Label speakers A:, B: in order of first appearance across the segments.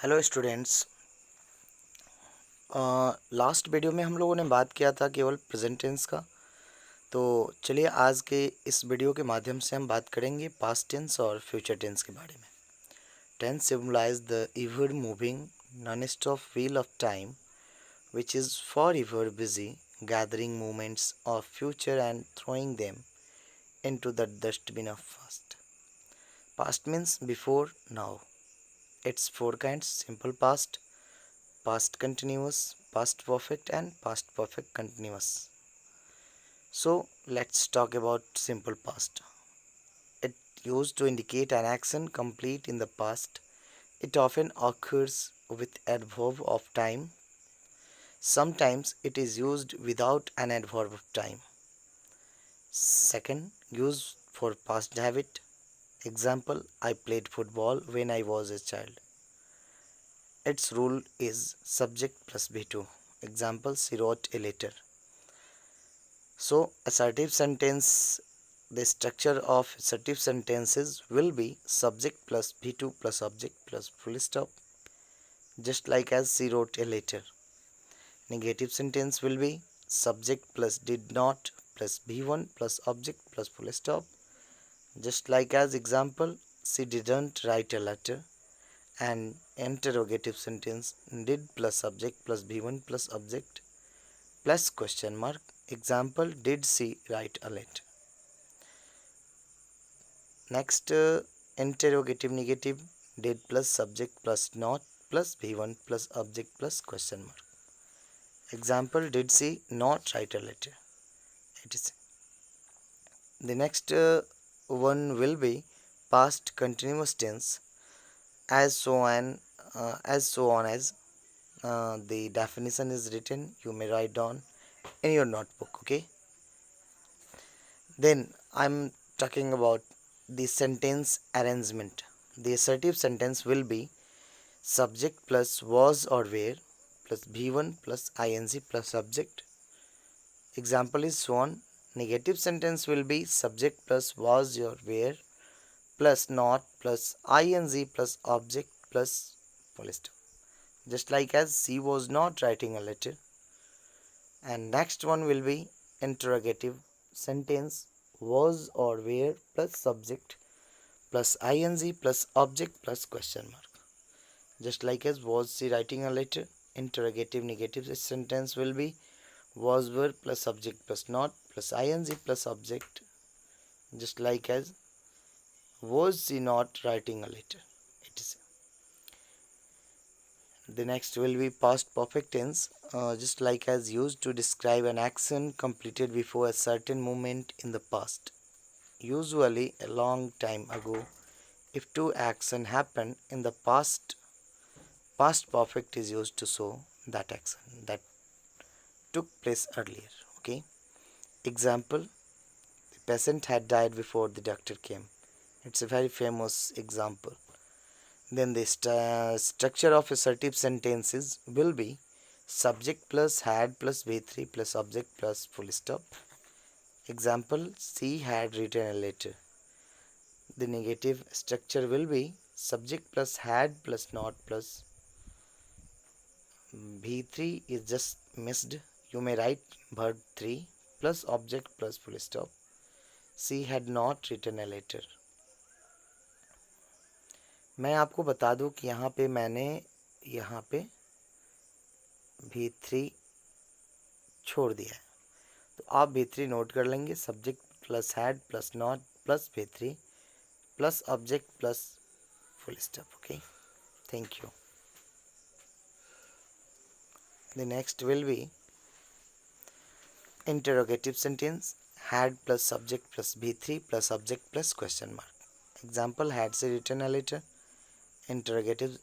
A: Hello students. Last video में हम लोगों ने बात किया था केवल प्रेजेंट टेंस का। तो चलिए आज के इस वीडियो के माध्यम से हम बात करेंगे पास्ट टेंस और फ्यूचर टेंस के बारे में। Tense symbolise the ever moving non stop wheel of time which is forever busy gathering moments of future and throwing them into the dustbin of past. Past means before now. It's four kinds: simple past, past continuous, past perfect, and past perfect continuous. So let's talk about simple past. It used to indicate an action complete in the past. It often occurs with adverb of time. Sometimes it is used without an adverb of time. Second, used for past habit. Example, I played football when I was a child. Its rule is subject plus V2. Example, she wrote a letter. So, assertive sentence, the structure of assertive sentences will be subject plus V2 plus object plus full stop, just like as she wrote a letter. Negative sentence will be subject plus did not plus V1 plus object plus full stop, just like as example, she didn't write a letter. And interrogative sentence, did plus subject plus V1 plus object plus question mark. Example, did she write a letter? Next, interrogative negative, did plus subject plus not plus V1 plus object plus question mark. Example, did she not write a letter? It is. The next one will be past continuous tense, as so on as the definition is written. You may write down in your notebook. Okay. Then I'm talking about the sentence arrangement. The assertive sentence will be subject plus was or were plus V1 plus ing plus subject. Example is shown. Negative sentence will be subject plus was or were plus not plus ing plus object plus full stop. Just like as she was not writing a letter. And next one will be interrogative sentence, was or were plus subject plus ing plus object plus question mark. Just like as was she writing a letter. Interrogative negative sentence will be was were plus subject plus not plus ing plus object, just like as was she not writing a letter. It is. The next will be past perfect tense, just like as used to describe an action completed before a certain moment in the past, usually a long time ago. If two actions happened in the past, past perfect is used to show that action that took place earlier. Okay. Example, the patient had died before the doctor came. It's a very famous example. Then the structure of assertive sentences will be subject plus had plus V3 plus object plus full stop. Example, she had written a letter. The negative structure will be subject plus had plus not plus V3 is just missed. You may write verb 3 plus object plus full stop. She had not written a letter. मैं आपको बता दूं कि यहाँ पे मैंने यहाँ पे V3 छोड़ दिया है, तो आप V3 नोट कर लेंगे. Subject plus had plus not plus V3 plus object plus full stop. Okay, thank you. The next will be interrogative sentence, had plus subject plus V3 plus object plus question mark. Example, had she written a letter? Interrogative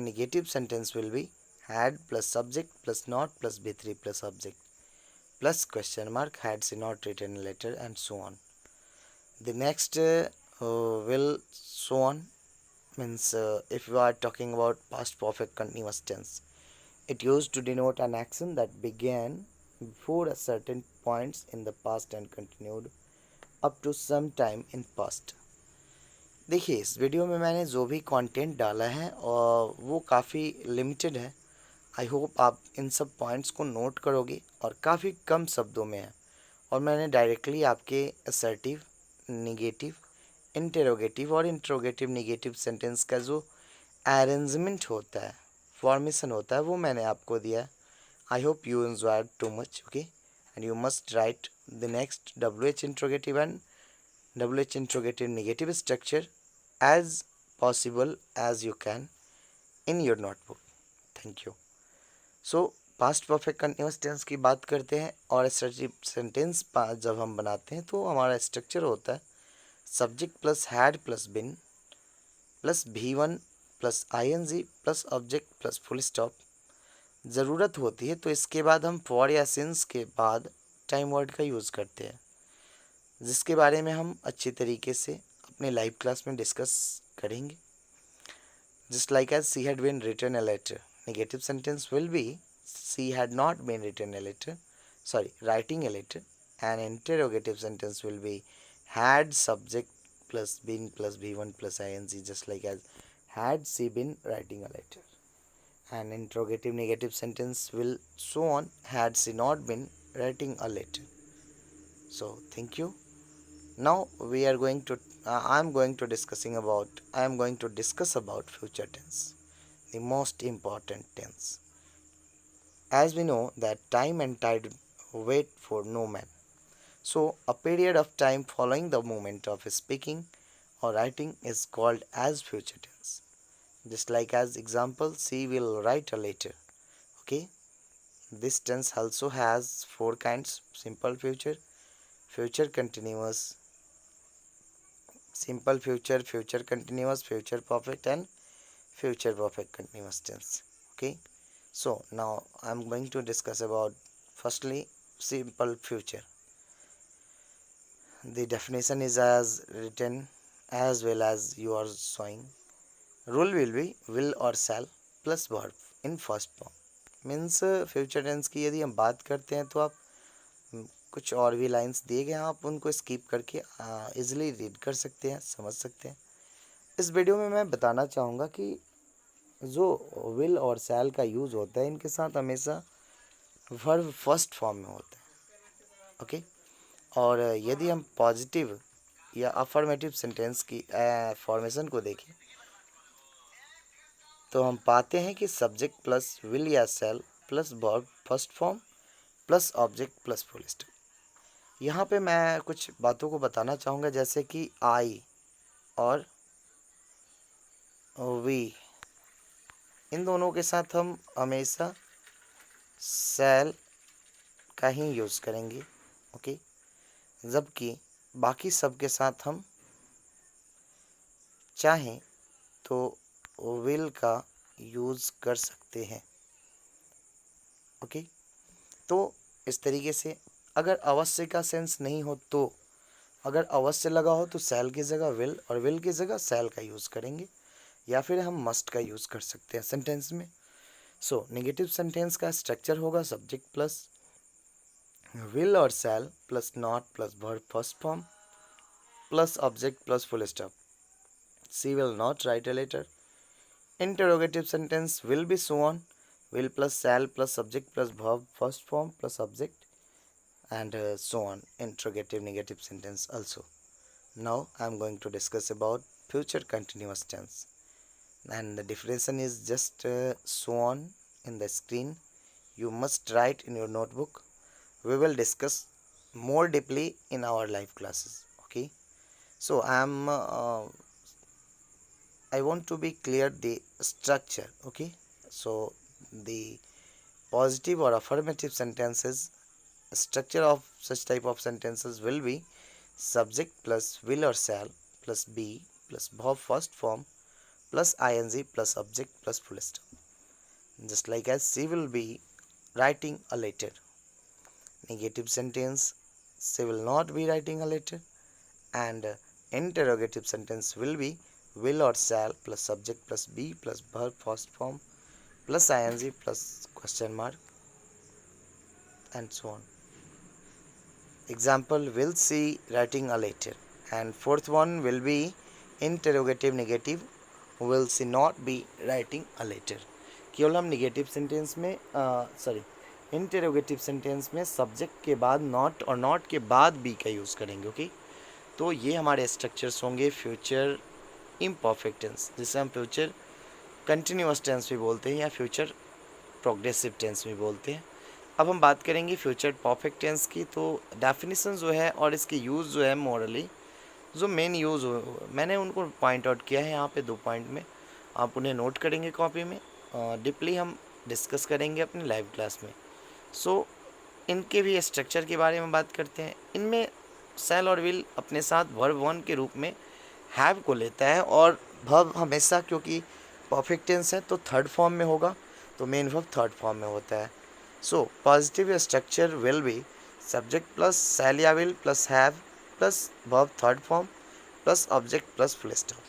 A: negative sentence will be had plus subject plus not plus V3 plus object plus question mark, had she not written a letter, and so on. The next will so on means if you are talking about past perfect continuous tense, it used to denote an action that began before a certain points in the past and continued up to some time in past. देखिए, इस video में मैंने जो भी content डाला है और वो काफ़ी लिमिटेड है। आई होप आप इन सब पॉइंट्स को नोट करोगे और काफ़ी कम शब्दों में है। और मैंने डायरेक्टली आपके असर्टिव, निगेटिव, इंटेरोगेटिव और इंट्रोगेटिव निगेटिव सेंटेंस का जो अरेंजमेंट होता है, फॉर्मेशन होता है, वो मैंने आपको दिया है। I hope you enjoyed too much, okay? And you must write the next WH interrogative and WH interrogative negative structure as possible as you can in your notebook. Thank you. So, past perfect continuous tense की बात करते हैं और assertive sentence जब हम बनाते हैं तो हमारा स्ट्रक्चर होता है subject plus had plus been plus V1 plus ING plus object plus full stop. ज़रूरत होती है तो इसके बाद हम फॉर या सिंस के बाद टाइम वर्ड का यूज़ करते हैं, जिसके बारे में हम अच्छी तरीके से अपने लाइव क्लास में डिस्कस करेंगे। Just like as she had been written a letter, negative sentence will be she had not been written a letter, sorry, writing a letter. An interrogative sentence will be had subject plus been plus V1 plus ING, just like as had she been writing a letter. An interrogative negative sentence will so on had she not been writing a letter. So thank you. Now we are going to I am going to discuss about future tense, the most important tense. As we know that time and tide wait for no man. So a period of time following the moment of speaking or writing is called as future tense. Just like as example, she will write a letter. Okay. This tense also has four kinds: simple future, future continuous, simple future, future continuous, future perfect, and future perfect continuous tense. Okay. So now I'm going to discuss about firstly simple future. The definition is as written as well as you are showing. Rule will be will or shall plus verb in first form. Means future tense की यदि हम बात करते हैं तो आप कुछ और भी लाइंस दिए गए हैं, आप उनको स्किप करके इजीली रीड कर सकते हैं, समझ सकते हैं। इस वीडियो में मैं बताना चाहूँगा कि जो विल और शैल का यूज़ होता है इनके साथ हमेशा वर्ब फर्स्ट फॉर्म में होता है। ओके। और यदि हम पॉजिटिव या अफर्मेटिव सेंटेंस की फॉर्मेशन को देखें तो हम पाते हैं कि सब्जेक्ट प्लस विल या शैल plus verb first form plus object plus full stop. यहाँ पे मैं कुछ बातों को बताना चाहूँगा, जैसे कि आई और वी, इन दोनों के साथ हम हमेशा शैल का ही यूज़ करेंगे। ओके। जबकि बाकी सब के साथ हम चाहें तो विल का यूज़ कर सकते हैं। ओके। तो इस तरीके से अगर अवश्य का सेंस नहीं हो तो अगर अवश्य लगा हो तो शैल की जगह विल और विल की जगह शैल का यूज़ करेंगे, या फिर हम मस्ट का यूज़ कर सकते हैं सेंटेंस में। सो नेगेटिव सेंटेंस का स्ट्रक्चर होगा सब्जेक्ट प्लस विल और shall plus not plus verb first form plus object plus full stop. She will not write a letter. Interrogative sentence will be so on will plus shall plus subject plus verb first form plus object, and so on. Interrogative negative sentence also. Now I am going to discuss about future continuous tense, and the definition is just so on in the screen. You must write in your notebook. We will discuss more deeply in our live classes. Okay. So I want to be clear the structure. Okay. So the positive or affirmative sentences, structure of such type of sentences will be subject plus will or shall plus be plus verb first form plus ing plus object plus full stop. Just like as she will be writing a letter. Negative sentence, she will not be writing a letter. And interrogative sentence will be will or shall plus subject plus be plus verb first form plus ing plus question mark, and so on. Example, will she writing a letter, and fourth one will be interrogative negative will she not be writing a letter. केवल हम negative sentence में interrogative sentence में subject के बाद not और not के बाद B का यूज़ करेंगे। ओके, तो ये हमारे स्ट्रक्चर्स होंगे फ्यूचर इम्परफेक्ट टेंस, जिसे हम फ्यूचर कंटिन्यूअस टेंस भी बोलते हैं या फ्यूचर प्रोग्रेसिव टेंस भी बोलते हैं। अब हम बात करेंगे फ्यूचर परफेक्ट टेंस की। तो डेफिनेशन जो है और इसके यूज़ जो है मोरली जो मेन यूज़ मैंने उनको पॉइंट आउट किया है यहाँ पे 2 पॉइंट में, आप उन्हें नोट करेंगे कॉपी में, डीपली हम डिस्कस करेंगे अपने लाइव क्लास में। सो इनके भी स्ट्रक्चर के बारे में बात करते हैं। इनमें शैल और विल अपने साथ वर्ब वन के रूप में हैव को लेता है, और वर्ब हमेशा क्योंकि परफेक्ट टेंस है तो थर्ड फॉर्म में होगा, तो मेन वर्ब थर्ड फॉर्म में होता है। So positive structure will be subject plus shall या will plus have plus verb third form plus object plus full stop,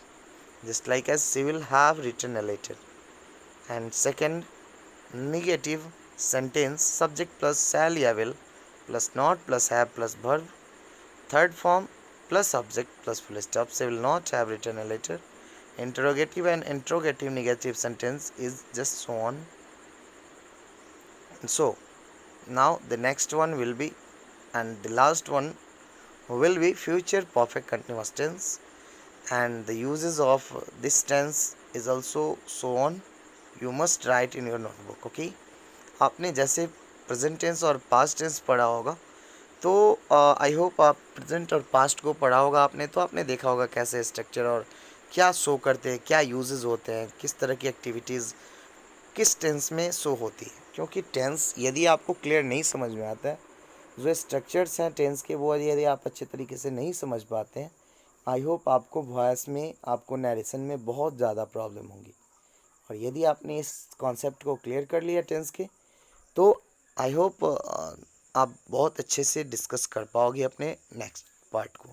A: just like as she will have written a letter. And second, negative sentence subject plus shall ya will plus not plus have plus verb third form plus object plus full stop, she will not have written a letter. Interrogative and interrogative negative sentence is just so on. So now the next one will be, and the last one will be future perfect continuous tense, and the uses of this tense is also so on. You must write in your notebook. Okay, आपने जैसे present tense और past tense पढ़ा होगा, तो I hope आप present और past को पढ़ा होगा आपने, तो आपने देखा होगा कैसे स्ट्रक्चर और क्या शो करते हैं, क्या यूजेस होते हैं, किस तरह की एक्टिविटीज़ किस टेंस में शो होती है। क्योंकि टेंस यदि आपको क्लियर नहीं समझ में आता है, जो स्ट्रक्चर्स हैं टेंस के वो यदि आप अच्छे तरीके से नहीं समझ पाते हैं, आई होप आपको वॉइस में आपको नरेशन में बहुत ज़्यादा प्रॉब्लम होगी। और यदि आपने इस कॉन्सेप्ट को क्लियर कर लिया टेंस के, तो आई होप आप बहुत अच्छे से डिस्कस कर पाओगे अपने नेक्स्ट पार्ट को।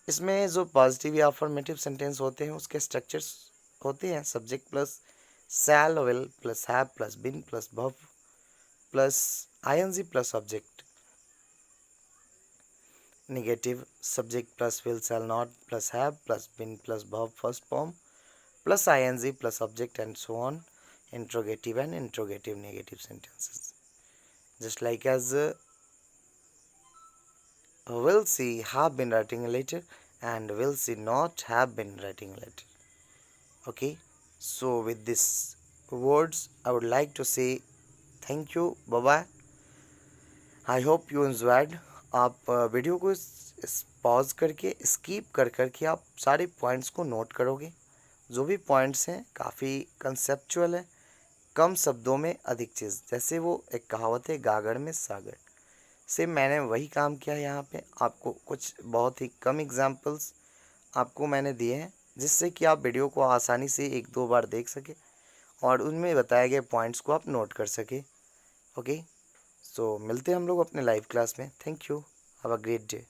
A: इसमें जो पॉजिटिव या अफर्मेटिव सेंटेंस होते हैं उसके स्ट्रक्चर्स होते हैं subject plus shall will plus have plus been plus verb plus ING plus object. Negative subject plus will shall not plus have plus been plus verb first form plus ING plus object and so on. Interrogative and interrogative negative sentences just like as will she have been writing a letter and will she not have been writing a letter. Okay, so with these words I would like to say thank you, bye bye. I hope you enjoyed. आप video को pause करके skip कर करके आप सारे points को note करोगे। जो भी पॉइंट्स हैं काफ़ी कंसेप्चुअल है, कम शब्दों में अधिक चीज़, जैसे वो एक कहावत है गागर में सागर, से मैंने वही काम किया है यहाँ पे। आपको कुछ बहुत ही कम एग्जांपल्स आपको मैंने दिए हैं, जिससे कि आप वीडियो को आसानी से 1-2 बार देख सके और उनमें बताए गए पॉइंट्स को आप नोट कर सके। ओके, सो मिलते हैं हम लोग अपने लाइव क्लास में। Thank you, have a great day.